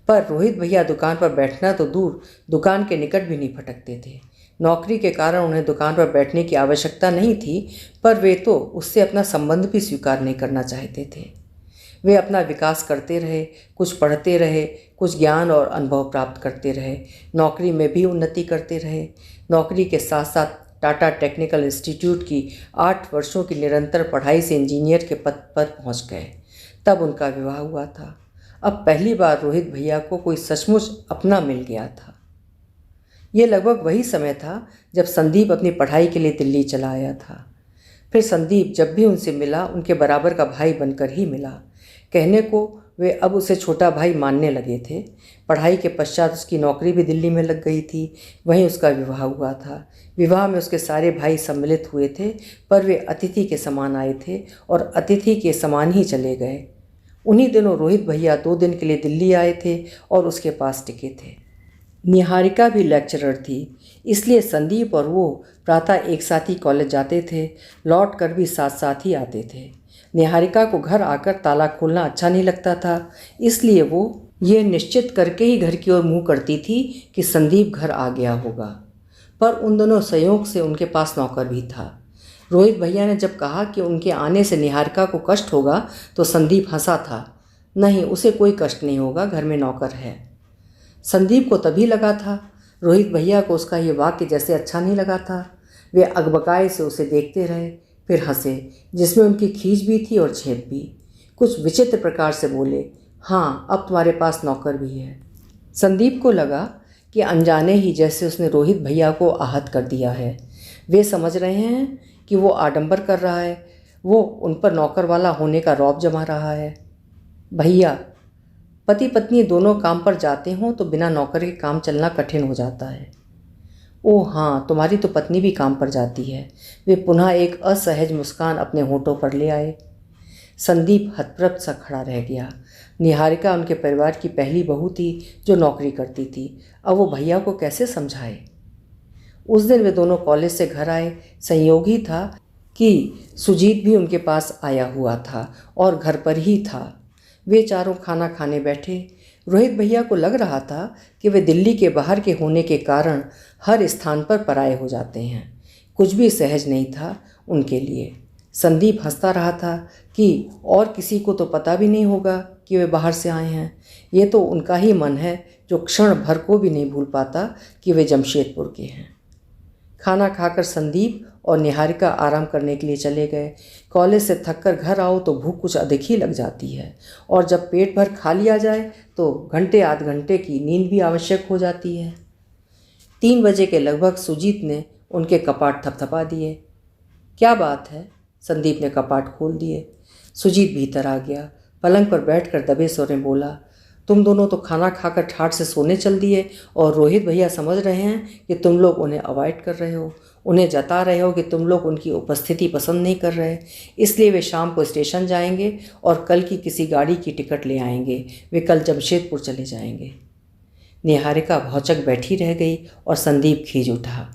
पर रोहित भैया दुकान पर बैठना तो दूर, दुकान के निकट भी नहीं फटकते थे। नौकरी के कारण उन्हें दुकान पर बैठने की आवश्यकता नहीं थी, पर वे तो उससे अपना संबंध भी स्वीकार नहीं करना चाहते थे। वे अपना विकास करते रहे, कुछ पढ़ते रहे, कुछ ज्ञान और अनुभव प्राप्त करते रहे, नौकरी में भी उन्नति करते रहे। नौकरी के साथ साथ टाटा टेक्निकल इंस्टीट्यूट की 8 वर्षों की निरंतर पढ़ाई से इंजीनियर के पद पर पहुंच गए। तब उनका विवाह हुआ था। अब पहली बार रोहित भैया को कोई सचमुच अपना मिल गया था। ये लगभग वही समय था जब संदीप अपनी पढ़ाई के लिए दिल्ली चला आया था। फिर संदीप जब भी उनसे मिला उनके बराबर का भाई बनकर ही मिला। कहने को वे अब उसे छोटा भाई मानने लगे थे। पढ़ाई के पश्चात उसकी नौकरी भी दिल्ली में लग गई थी। वहीं उसका विवाह हुआ था। विवाह में उसके सारे भाई सम्मिलित हुए थे, पर वे अतिथि के समान आए थे और अतिथि के समान ही चले गए। उन्हीं दिनों रोहित भैया 2 दिन के लिए दिल्ली आए थे और उसके पास टिके थे। निहारिका भी लेक्चरर थी, इसलिए संदीप और वो प्रातः एक साथ ही कॉलेज जाते थे, लौट कर भी साथ साथ ही आते थे। निहारिका को घर आकर ताला खोलना अच्छा नहीं लगता था, इसलिए वो ये निश्चित करके ही घर की ओर मुँह करती थी कि संदीप घर आ गया होगा। पर उन दोनों संयोग से उनके पास नौकर भी था। रोहित भैया ने जब कहा कि उनके आने से निहारिका को कष्ट होगा तो संदीप हंसा था। नहीं, उसे कोई कष्ट नहीं होगा, घर में नौकर है। संदीप को तभी लगा था। रोहित भैया को उसका ये वाक्य जैसे अच्छा नहीं लगा था। वे अकबकाए से उसे देखते रहे, फिर हंसे, जिसमें उनकी खींच भी थी और झेप भी। कुछ विचित्र प्रकार से बोले, हाँ, अब तुम्हारे पास नौकर भी है। संदीप को लगा कि अनजाने ही जैसे उसने रोहित भैया को आहत कर दिया है। वे समझ रहे हैं कि वो आडंबर कर रहा है, वो उन पर नौकर वाला होने का रौब जमा रहा है। भैया, पति पत्नी दोनों काम पर जाते हों तो बिना नौकर के काम चलना कठिन हो जाता है। ओह हाँ, तुम्हारी तो पत्नी भी काम पर जाती है। वे पुनः एक असहज मुस्कान अपने होठों पर ले आए। संदीप हतप्रभ सा खड़ा रह गया। निहारिका उनके परिवार की पहली बहू थी जो नौकरी करती थी। अब वो भैया को कैसे समझाए। उस दिन वे दोनों कॉलेज से घर आए। संयोग ही था कि सुजीत भी उनके पास आया हुआ था और घर पर ही था। वे चारों खाना खाने बैठे। रोहित भैया को लग रहा था कि वे दिल्ली के बाहर के होने के कारण हर स्थान पर पराये हो जाते हैं। कुछ भी सहज नहीं था उनके लिए। संदीप हंसता रहा था कि और किसी को तो पता भी नहीं होगा कि वे बाहर से आए हैं। ये तो उनका ही मन है जो क्षण भर को भी नहीं भूल पाता कि वे जमशेदपुर के हैं। खाना खाकर संदीप और निहारिका आराम करने के लिए चले गए। कॉलेज से थककर घर आओ तो भूख कुछ अधिक ही लग जाती है और जब पेट भर खा लिया जाए तो घंटे आध घंटे की नींद भी आवश्यक हो जाती है। 3 बजे के लगभग सुजीत ने उनके कपाट थपथपा दिए। क्या बात है? संदीप ने कपाट खोल दिए। सुजीत भीतर आ गया। पलंग पर बैठकर दबे स्वरे बोला, तुम दोनों तो खाना खाकर ठाठ से सोने चल दिए और रोहित भैया समझ रहे हैं कि तुम लोग उन्हें अवॉइड कर रहे हो। उन्हें जता रहे हो कि तुम लोग उनकी उपस्थिति पसंद नहीं कर रहे, इसलिए वे शाम को स्टेशन जाएंगे और कल की किसी गाड़ी की टिकट ले आएंगे। वे कल जमशेदपुर चले जाएंगे। निहारिका भौचक बैठी रह गई और संदीप खींच उठा।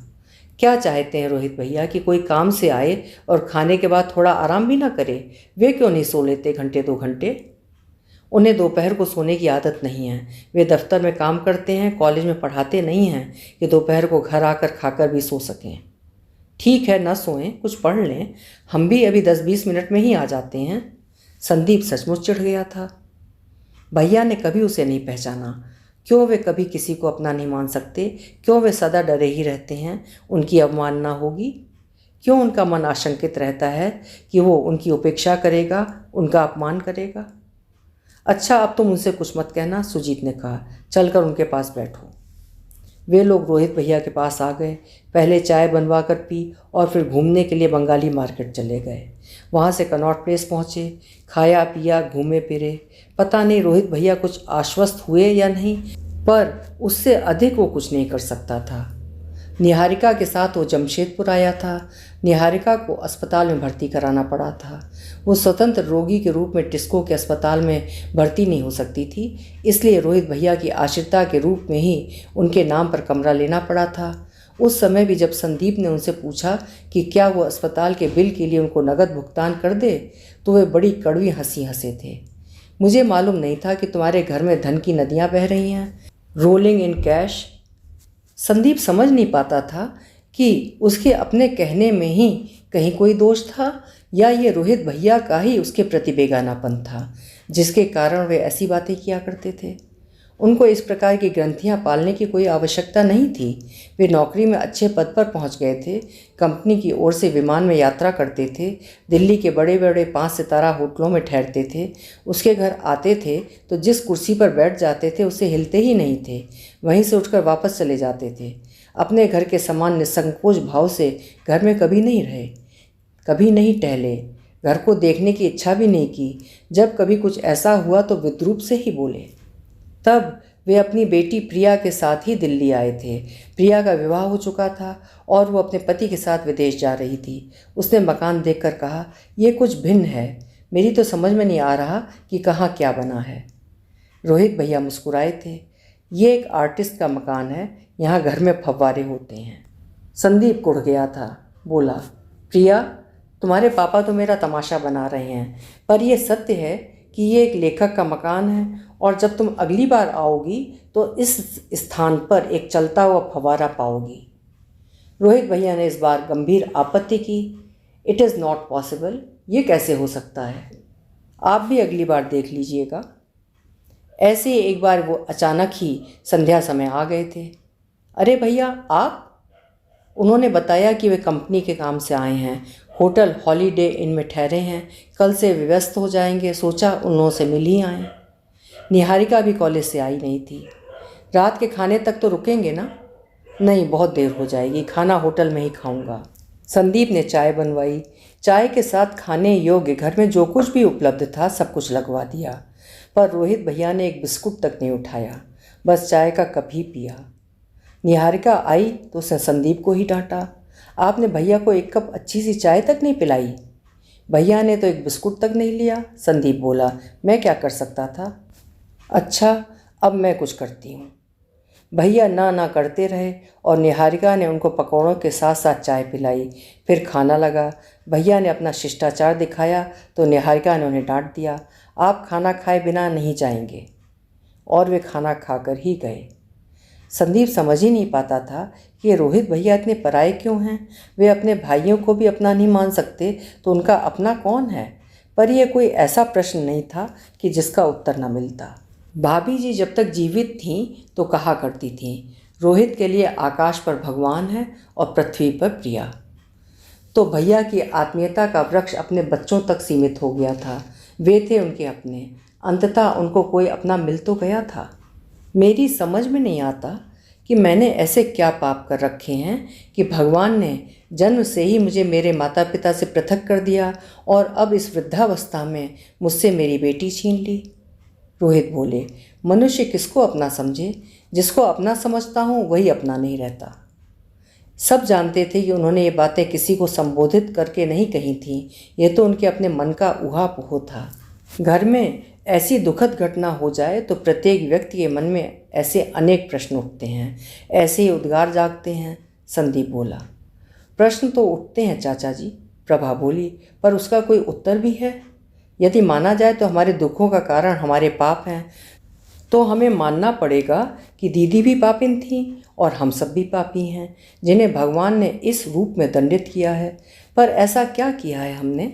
क्या चाहते हैं रोहित भैया कि कोई काम से आए और खाने के बाद थोड़ा आराम भी ना करे? वे क्यों नहीं सो लेते घंटे 2 घंटे? उन्हें दोपहर को सोने की आदत नहीं है। वे दफ्तर में काम करते हैं, कॉलेज में पढ़ाते नहीं हैं कि दोपहर को घर आकर खाकर भी सो सकें। ठीक है, न सोएं, कुछ पढ़ लें, हम भी अभी 10-20 मिनट में ही आ जाते हैं। संदीप सचमुच चिढ़ गया था। भैया ने कभी उसे नहीं पहचाना। क्यों वे कभी किसी को अपना नहीं मान सकते? क्यों वे सदा डरे ही रहते हैं उनकी अवमानना होगी? क्यों उनका मन आशंकित रहता है कि वो उनकी उपेक्षा करेगा, उनका अपमान करेगा? अच्छा, अब तुम उनसे कुछ मत कहना, सुजीत ने कहा। चलकर उनके पास बैठो। वे लोग रोहित भैया के पास आ गए। पहले चाय बनवा कर पी और फिर घूमने के लिए बंगाली मार्केट चले गए। वहाँ से कनॉट प्लेस पहुँचे, खाया पिया, घूमे फिरे। पता नहीं रोहित भैया कुछ आश्वस्त हुए या नहीं, पर उससे अधिक वो कुछ नहीं कर सकता था। निहारिका के साथ वो जमशेदपुर आया था। निहारिका को अस्पताल में भर्ती कराना पड़ा था। वो स्वतंत्र रोगी के रूप में टिस्को के अस्पताल में भर्ती नहीं हो सकती थी, इसलिए रोहित भैया की आश्रिता के रूप में ही उनके नाम पर कमरा लेना पड़ा था। उस समय भी जब संदीप ने उनसे पूछा कि क्या वो अस्पताल के बिल के लिए उनको नकद भुगतान कर दे, तो वे बड़ी कड़वी हंसी हंसे थे। मुझे मालूम नहीं था कि तुम्हारे घर में धन की नदियाँ बह रही हैं, रोलिंग इन कैश। संदीप समझ नहीं पाता था कि उसके अपने कहने में ही कहीं कोई दोष था या ये रोहित भैया का ही उसके प्रति बेगानापन था, जिसके कारण वे ऐसी बातें किया करते थे। उनको इस प्रकार की ग्रंथियां पालने की कोई आवश्यकता नहीं थी। वे नौकरी में अच्छे पद पर पहुंच गए थे, कंपनी की ओर से विमान में यात्रा करते थे, दिल्ली के बड़े बड़े 5 सितारा होटलों में ठहरते थे। उसके घर आते थे तो जिस कुर्सी पर बैठ जाते थे उसे हिलते ही नहीं थे, वहीं से उठकर वापस चले जाते थे। अपने घर के समान निसंकोच भाव से घर में कभी नहीं रहे, कभी नहीं टहले, घर को देखने की इच्छा भी नहीं की। जब कभी कुछ ऐसा हुआ तो विद्रूप से ही बोले। तब वे अपनी बेटी प्रिया के साथ ही दिल्ली आए थे। प्रिया का विवाह हो चुका था और वो अपने पति के साथ विदेश जा रही थी। उसने मकान देखकर कहा, ये कुछ भिन्न है, मेरी तो समझ में नहीं आ रहा कि कहाँ क्या बना है। रोहित भैया मुस्कुराए थे। ये एक आर्टिस्ट का मकान है, यहाँ घर में फव्वारे होते हैं। संदीप कुढ़ गया था, बोला, प्रिया, तुम्हारे पापा तो मेरा तमाशा बना रहे हैं, पर यह सत्य है कि ये एक लेखक का मकान है और जब तुम अगली बार आओगी तो इस स्थान पर एक चलता हुआ फव्वारा पाओगी। रोहित भैया ने इस बार गंभीर आपत्ति की। इट इज़ नॉट पॉसिबल, ये कैसे हो सकता है? आप भी अगली बार देख लीजिएगा। ऐसे ही एक बार वो अचानक ही संध्या समय आ गए थे। अरे भैया, आप? उन्होंने बताया कि वे कंपनी के काम से आए हैं, होटल हॉलीडे इन में ठहरे हैं, कल से वे व्यस्त हो जाएंगे, सोचा उन लोगों से मिल ही आएँ। निहारिका भी कॉलेज से आई नहीं थी। रात के खाने तक तो रुकेंगे ना? नहीं, बहुत देर हो जाएगी, खाना होटल में ही खाऊंगा। संदीप ने चाय बनवाई। चाय के साथ खाने योग्य घर में जो कुछ भी उपलब्ध था सब कुछ लगवा दिया, पर रोहित भैया ने एक बिस्कुट तक नहीं उठाया, बस चाय का कप ही पिया। निहारिका आई तो उसने संदीप को ही डांटा, आपने भैया को एक कप अच्छी सी चाय तक नहीं पिलाई। भैया ने तो एक बिस्कुट तक नहीं लिया। संदीप बोला, मैं क्या कर सकता था? अच्छा, अब मैं कुछ करती हूँ। भैया ना करते रहे और निहारिका ने उनको पकौड़ों के साथ साथ चाय पिलाई। फिर खाना लगा। भैया ने अपना शिष्टाचार दिखाया तो निहारिका ने उन्हें डांट दिया, आप खाना खाए बिना नहीं जाएंगे। और वे खाना खाकर ही गए। संदीप समझ ही नहीं पाता था कि ये रोहित भैया इतने पराये क्यों हैं। वे अपने भाइयों को भी अपना नहीं मान सकते तो उनका अपना कौन है? पर यह कोई ऐसा प्रश्न नहीं था कि जिसका उत्तर न मिलता। भाभी जी जब तक जीवित थीं तो कहा करती थीं, रोहित के लिए आकाश पर भगवान है और पृथ्वी पर प्रिया। तो भैया की आत्मीयता का वृक्ष अपने बच्चों तक सीमित हो गया था। वे थे उनके अपने। अंततः उनको कोई अपना मिल तो गया था। मेरी समझ में नहीं आता कि मैंने ऐसे क्या पाप कर रखे हैं कि भगवान ने जन्म से ही मुझे मेरे माता पिता से पृथक कर दिया और अब इस वृद्धावस्था में मुझसे मेरी बेटी छीन ली। रोहित बोले, मनुष्य किसको अपना समझे? जिसको अपना समझता हूँ वही अपना नहीं रहता। सब जानते थे कि उन्होंने ये बातें किसी को संबोधित करके नहीं कही थी, ये तो उनके अपने मन का ऊहापोह था। घर में ऐसी दुखद घटना हो जाए तो प्रत्येक व्यक्ति के मन में ऐसे अनेक प्रश्न उठते हैं, ऐसे ही उद्गार जागते हैं। संदीप बोला। प्रश्न तो उठते हैं चाचा जी, प्रभा बोली, पर उसका कोई उत्तर भी है? यदि माना जाए तो हमारे दुखों का कारण हमारे पाप हैं, तो हमें मानना पड़ेगा कि दीदी भी पापिन थी और हम सब भी पापी हैं, जिन्हें भगवान ने इस रूप में दंडित किया है। पर ऐसा क्या किया है हमने?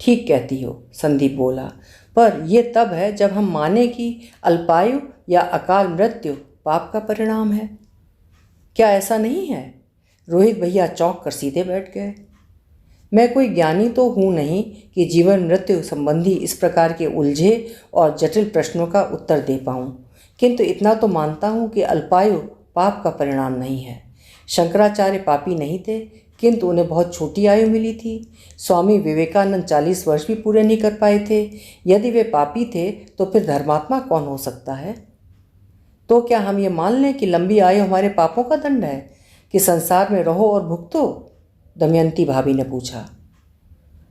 ठीक कहती हो, संदीप बोला, पर यह तब है जब हम माने कि अल्पायु या अकाल मृत्यु पाप का परिणाम है। क्या ऐसा नहीं है? रोहित भैया चौंक कर सीधे बैठ गए। मैं कोई ज्ञानी तो हूँ नहीं कि जीवन मृत्यु संबंधी इस प्रकार के उलझे और जटिल प्रश्नों का उत्तर दे पाऊँ, किंतु इतना तो मानता हूँ कि अल्पायु पाप का परिणाम नहीं है। शंकराचार्य पापी नहीं थे, किंतु उन्हें बहुत छोटी आयु मिली थी। स्वामी विवेकानंद 40 वर्ष भी पूरे नहीं कर पाए थे। यदि वे पापी थे तो फिर धर्मात्मा कौन हो सकता है? तो क्या हम ये मान लें कि लंबी आयु हमारे पापों का दंड है, कि संसार में रहो और भुगतो? दमयंती भाभी ने पूछा।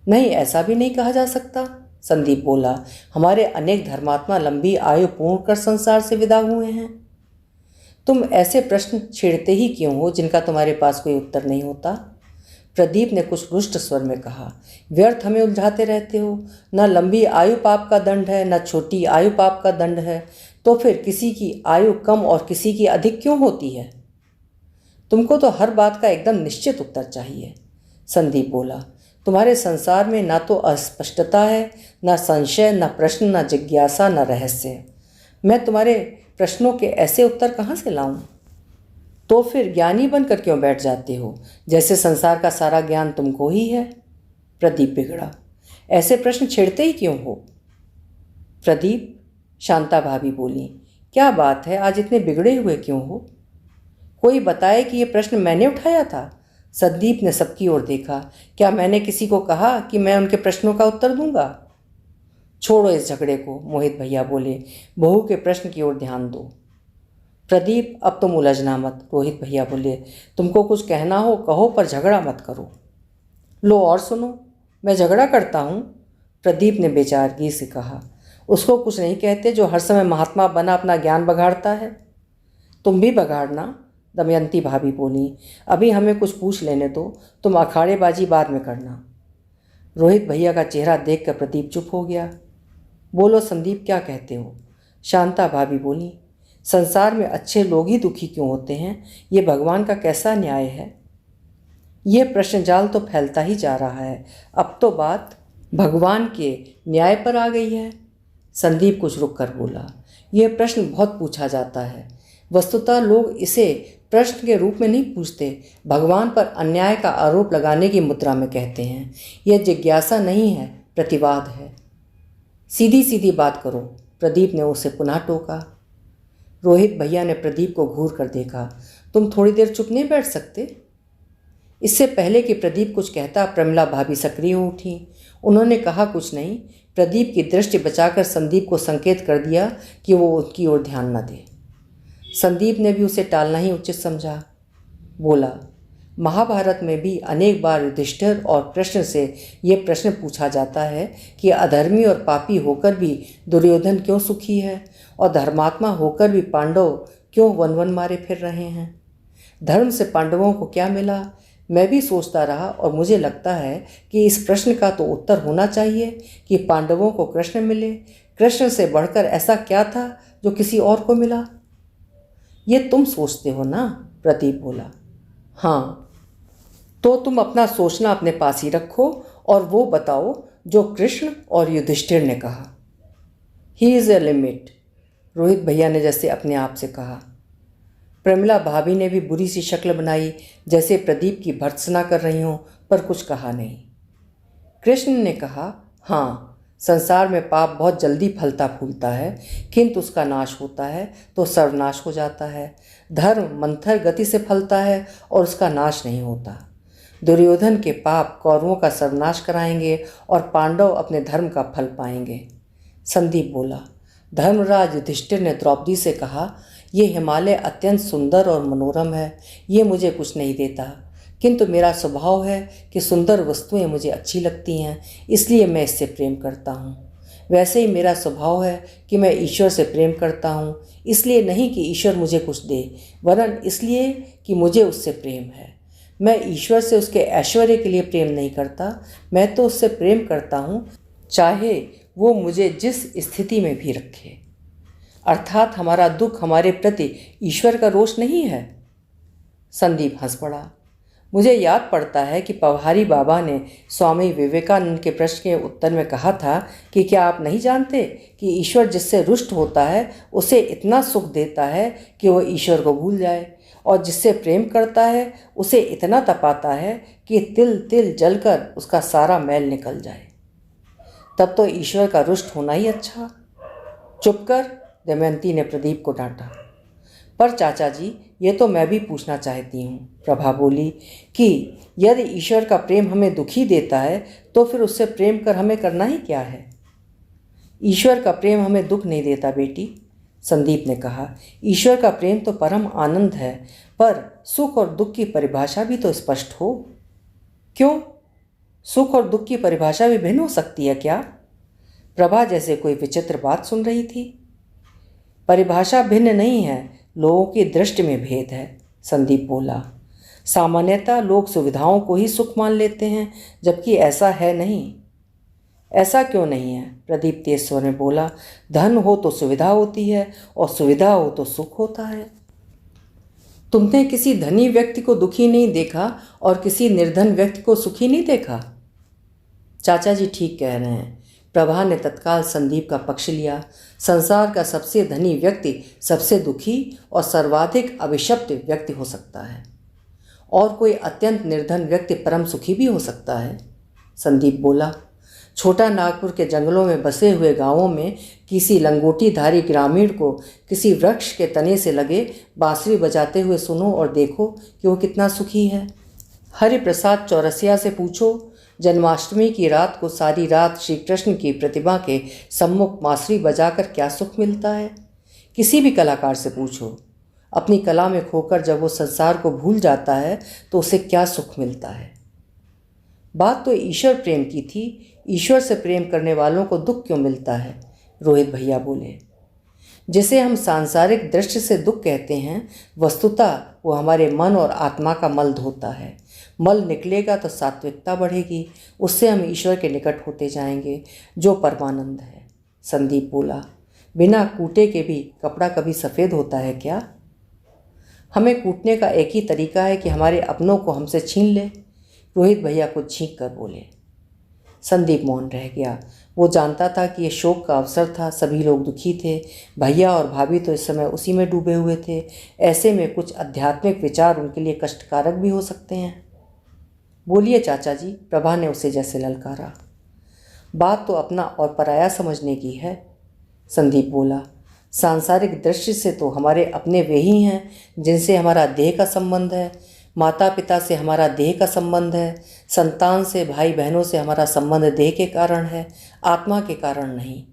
नहीं, ऐसा भी नहीं कहा जा सकता, संदीप बोला। हमारे अनेक धर्मात्मा लंबी आयु पूर्ण कर संसार से विदा हुए हैं। तुम ऐसे प्रश्न छेड़ते ही क्यों हो जिनका तुम्हारे पास कोई उत्तर नहीं होता? प्रदीप ने कुछ रुष्ट स्वर में कहा। व्यर्थ हमें उलझाते रहते हो। न लंबी आयु पाप का दंड है, न छोटी आयु पाप का दंड है, तो फिर किसी की आयु कम और किसी की अधिक क्यों होती है? तुमको तो हर बात का एकदम निश्चित उत्तर चाहिए, संदीप बोला। तुम्हारे संसार में ना तो अस्पष्टता है, न संशय, न प्रश्न, न जिज्ञासा, न रहस्य। मैं तुम्हारे प्रश्नों के ऐसे उत्तर कहाँ से लाऊं? तो फिर ज्ञानी बनकर क्यों बैठ जाते हो, जैसे संसार का सारा ज्ञान तुमको ही है? प्रदीप बिगड़ा। ऐसे प्रश्न छेड़ते ही क्यों हो? प्रदीप, शांता भाभी बोली, क्या बात है, आज इतने बिगड़े हुए क्यों हो? कोई बताए कि ये प्रश्न मैंने उठाया था? संदीप ने सबकी ओर देखा। क्या मैंने किसी को कहा कि मैं उनके प्रश्नों का उत्तर दूंगा? छोड़ो इस झगड़े को, मोहित भैया बोले। बहू के प्रश्न की ओर ध्यान दो। प्रदीप, अब तुम उलझना मत, रोहित भैया बोले। तुमको कुछ कहना हो कहो, पर झगड़ा मत करो। लो और सुनो, मैं झगड़ा करता हूँ? प्रदीप ने बेचारगी से कहा। उसको कुछ नहीं कहते जो हर समय महात्मा बना अपना ज्ञान बगाड़ता है। तुम भी बगाड़ना, दमयंती भाभी बोली। अभी हमें कुछ पूछ लेने दो, तुम अखाड़ेबाजी बाद में करना। रोहित भैया का चेहरा देखकर प्रदीप चुप हो गया। बोलो संदीप, क्या कहते हो? शांता भाभी बोली। संसार में अच्छे लोग ही दुखी क्यों होते हैं? ये भगवान का कैसा न्याय है? ये प्रश्न जाल तो फैलता ही जा रहा है। अब तो बात भगवान के न्याय पर आ गई है। संदीप कुछ रुक कर बोला। यह प्रश्न बहुत पूछा जाता है। वस्तुतः लोग इसे प्रश्न के रूप में नहीं पूछते, भगवान पर अन्याय का आरोप लगाने की मुद्रा में कहते हैं। यह जिज्ञासा नहीं है, प्रतिवाद है। सीधी सीधी बात करो, प्रदीप ने उसे पुनः टोका। रोहित भैया ने प्रदीप को घूर कर देखा। तुम थोड़ी देर चुप नहीं बैठ सकते? इससे पहले कि प्रदीप कुछ कहता, प्रमिला भाभी सक्रिय हो उठी। उन्होंने कहा कुछ नहीं। प्रदीप की दृष्टि बचाकर संदीप को संकेत कर दिया कि वो उनकी ओर ध्यान न दे। संदीप ने भी उसे टालना ही उचित समझा। बोला, महाभारत में भी अनेक बार युधिष्ठिर और कृष्ण से ये प्रश्न पूछा जाता है कि अधर्मी और पापी होकर भी दुर्योधन क्यों सुखी है, और धर्मात्मा होकर भी पांडव क्यों वन वन मारे फिर रहे हैं? धर्म से पांडवों को क्या मिला? मैं भी सोचता रहा और मुझे लगता है कि इस प्रश्न का तो उत्तर होना चाहिए कि पांडवों को कृष्ण मिले। कृष्ण से बढ़कर ऐसा क्या था जो किसी और को मिला? ये तुम सोचते हो ना, प्रदीप बोला। हाँ, तो तुम अपना सोचना अपने पास ही रखो और वो बताओ जो कृष्ण और युधिष्ठिर ने कहा। He is a limit, Rohit भैया ने जैसे अपने आप से कहा। प्रमिला भाभी ने भी बुरी सी शक्ल बनाई, जैसे प्रदीप की भर्त्सना कर रही हों, पर कुछ कहा नहीं। कृष्ण ने कहा, हाँ, संसार में पाप बहुत जल्दी फलता फूलता है, किंतु उसका नाश होता है तो सर्वनाश हो जाता है। धर्म मंथर गति से फलता है और उसका नाश नहीं होता। दुर्योधन के पाप कौरवों का सर्वनाश कराएंगे और पांडव अपने धर्म का फल पाएंगे। संदीप बोला। धर्मराज युधिष्ठिर ने द्रौपदी से कहा, ये हिमालय अत्यंत सुंदर और मनोरम है, ये मुझे कुछ नहीं देता, किंतु मेरा स्वभाव है कि सुंदर वस्तुएं मुझे अच्छी लगती हैं, इसलिए मैं इससे प्रेम करता हूँ। वैसे ही मेरा स्वभाव है कि मैं ईश्वर से प्रेम करता हूँ, इसलिए नहीं कि ईश्वर मुझे कुछ दे, वरन इसलिए कि मुझे उससे प्रेम है। मैं ईश्वर से उसके ऐश्वर्य के लिए प्रेम नहीं करता, मैं तो उससे प्रेम करता हूँ चाहे वो मुझे जिस स्थिति में भी रखे। अर्थात हमारा दुख हमारे प्रति ईश्वर का रोष नहीं है। संदीप हंस पड़ा। मुझे याद पड़ता है कि पवहारी बाबा ने स्वामी विवेकानंद के प्रश्न के उत्तर में कहा था कि क्या आप नहीं जानते कि ईश्वर जिससे रुष्ट होता है उसे इतना सुख देता है कि वह ईश्वर को भूल जाए, और जिससे प्रेम करता है उसे इतना तपाता है कि तिल तिल जलकर उसका सारा मैल निकल जाए। तब तो ईश्वर का रुष्ट होना ही अच्छा। चुप कर, दमयंती ने प्रदीप को डांटा। पर चाचा जी, ये तो मैं भी पूछना चाहती हूँ, प्रभा बोली, कि यदि ईश्वर का प्रेम हमें दुखी देता है तो फिर उससे प्रेम कर हमें करना ही क्या है? ईश्वर का प्रेम हमें दुख नहीं देता बेटी, संदीप ने कहा। ईश्वर का प्रेम तो परम आनंद है, पर सुख और दुख की परिभाषा भी तो स्पष्ट हो। क्यों? सुख और दुख की परिभाषा भी भिन्न हो सकती है क्या? प्रभा जैसे कोई विचित्र बात सुन रही थी। परिभाषा भिन्न नहीं है, लोगों की दृष्टि में भेद है, संदीप बोला। सामान्यतः लोग सुविधाओं को ही सुख मान लेते हैं, जबकि ऐसा है नहीं। ऐसा क्यों नहीं है? प्रदीप तेज स्वर में बोला। धन हो तो सुविधा होती है, और सुविधा हो तो सुख होता है। तुमने किसी धनी व्यक्ति को दुखी नहीं देखा और किसी निर्धन व्यक्ति को सुखी नहीं देखा। चाचा जी ठीक कह रहे हैं, प्रभा ने तत्काल संदीप का पक्ष लिया। संसार का सबसे धनी व्यक्ति सबसे दुखी और सर्वाधिक अभिशप्त व्यक्ति हो सकता है, और कोई अत्यंत निर्धन व्यक्ति परम सुखी भी हो सकता है, संदीप बोला। छोटा नागपुर के जंगलों में बसे हुए गांवों में किसी लंगोटीधारी ग्रामीण को किसी वृक्ष के तने से लगे बांसुरी बजाते हुए सुनो और देखो कि वो कितना सुखी है। हरिप्रसाद चौरसिया से पूछो, जन्माष्टमी की रात को सारी रात श्री कृष्ण की प्रतिमा के सम्मुख बांसुरी बजाकर क्या सुख मिलता है। किसी भी कलाकार से पूछो, अपनी कला में खोकर जब वो संसार को भूल जाता है तो उसे क्या सुख मिलता है। बात तो ईश्वर प्रेम की थी, ईश्वर से प्रेम करने वालों को दुख क्यों मिलता है? रोहित भैया बोले। जिसे हम सांसारिक दृष्टि से दुख कहते हैं, वस्तुतः वो हमारे मन और आत्मा का मल धोता है। मल निकलेगा तो सात्विकता बढ़ेगी, उससे हम ईश्वर के निकट होते जाएंगे, जो परमानंद है, संदीप बोला। बिना कूटे के भी कपड़ा कभी सफ़ेद होता है क्या? हमें कूटने का एक ही तरीका है कि हमारे अपनों को हमसे छीन ले, रोहित भैया को छींक कर बोले। संदीप मौन रह गया। वो जानता था कि ये शोक का अवसर था, सभी लोग दुखी थे, भैया और भाभी तो इस समय उसी में डूबे हुए थे। ऐसे में कुछ आध्यात्मिक विचार उनके लिए कष्टकारक भी हो सकते हैं। बोलिए चाचा जी, प्रभा ने उसे जैसे ललकारा। बात तो अपना और पराया समझने की है, संदीप बोला। सांसारिक दृष्टि से तो हमारे अपने वे ही हैं जिनसे हमारा देह का संबंध है। माता पिता से हमारा देह का संबंध है, संतान से, भाई बहनों से हमारा संबंध देह के कारण है, आत्मा के कारण नहीं।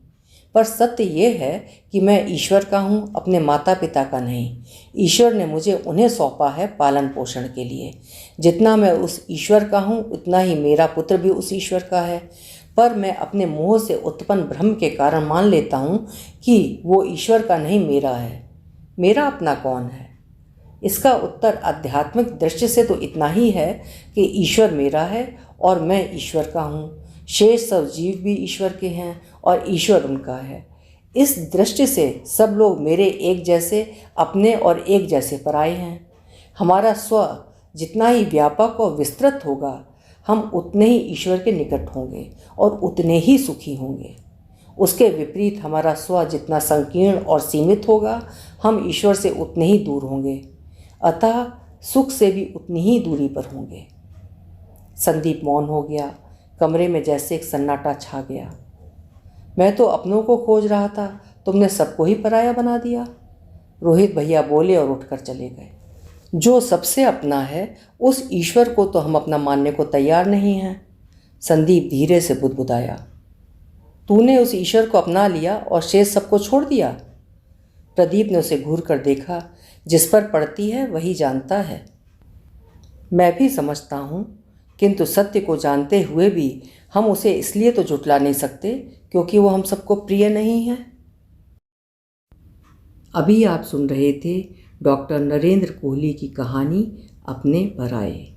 पर सत्य ये है कि मैं ईश्वर का हूँ, अपने माता पिता का नहीं। ईश्वर ने मुझे उन्हें सौंपा है पालन पोषण के लिए। जितना मैं उस ईश्वर का हूँ उतना ही मेरा पुत्र भी उस ईश्वर का है। पर मैं अपने मोह से उत्पन्न भ्रम के कारण मान लेता हूँ कि वो ईश्वर का नहीं, मेरा है। मेरा अपना कौन है? इसका उत्तर आध्यात्मिक दृष्टि से तो इतना ही है कि ईश्वर मेरा है और मैं ईश्वर का हूँ। शेष सब जीव भी ईश्वर के हैं और ईश्वर उनका है। इस दृष्टि से सब लोग मेरे एक जैसे अपने और एक जैसे पराये हैं। हमारा स्व जितना ही व्यापक और विस्तृत होगा, हम उतने ही ईश्वर के निकट होंगे और उतने ही सुखी होंगे। उसके विपरीत हमारा स्व जितना संकीर्ण और सीमित होगा, हम ईश्वर से उतने ही दूर होंगे, अतः सुख से भी उतनी ही दूरी पर होंगे। संदीप मौन हो गया। कमरे में जैसे एक सन्नाटा छा गया। मैं तो अपनों को खोज रहा था, तुमने सबको ही पराया बना दिया, रोहित भैया बोले और उठकर चले गए। जो सबसे अपना है उस ईश्वर को तो हम अपना मानने को तैयार नहीं हैं, संदीप धीरे से बुदबुदाया। तूने उस ईश्वर को अपना लिया और शेष सबको छोड़ दिया। प्रदीप ने उसे घूर कर देखा। जिस पर पड़ती है वही जानता है। मैं भी समझता हूँ, किंतु सत्य को जानते हुए भी हम उसे इसलिए तो झुठला नहीं सकते क्योंकि वो हम सबको प्रिय नहीं है। अभी आप सुन रहे थे डॉक्टर नरेंद्र कोहली की कहानी अपने पराये।